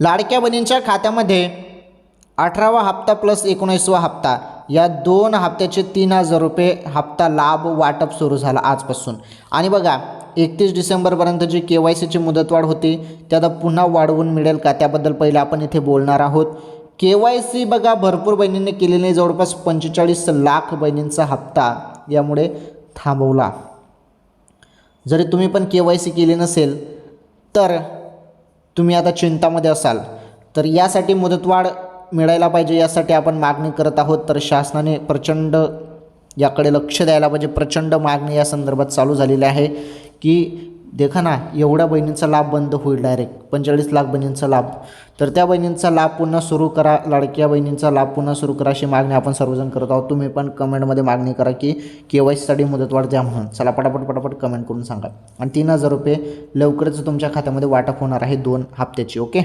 लाडक्या बहिणींच्या खात्यामध्ये 18वा हप्ता प्लस 19वा हप्ता या 2 हप्त्याचे 3,000 रुपये हप्ता लाभ वाटप सुरू झाला आजपासून. आणि बघा 31 डिसेंबरपर्यंत जी KYCची मुदतवाढ होती ते आता पुन्हा वाढवून मिळेल का, त्याबद्दल पहिले आपण इथे बोलणार आहोत. KYC बघा भरपूर बहिणींनी केलेली आहे, जवळपास 45 लाख बहिणींचा हप्ता यामुळे थांबवला. जरी तुम्ही पण KYC केली नसेल तर तुम्ही आता चिंतामध्ये असाल, तर यासाठी मुदतवाढ मिळायला पाहिजे, यासाठी आपण मागणी करत आहोत. तर शासनाने प्रचंड याकडे लक्ष द्यायला पाहिजे. प्रचंड मागणी या संदर्भात चालू झालेली आहे की देखा ना, एवढ्या बहिणींचा लाभ बंद होईल डायरेक्ट 45 लाख बहिणींचा लाभ. तर त्या बहिणींचा लाभ पुन्हा सुरू करा, लाडक्या बहिणींचा लाभ पुन्हा सुरू करा, अशी मागणी आपण सर्वजण करत आहोत. तुम्ही पण कमेंटमध्ये मागणी करा की KYCसाठी मुदतवाढ द्या म्हणून. चला पटापट कमेंट करून सांगा. आणि 3,000 रुपये लवकरच तुमच्या खात्यामध्ये वाटप होणार आहे 2 हप्त्याची. ओके.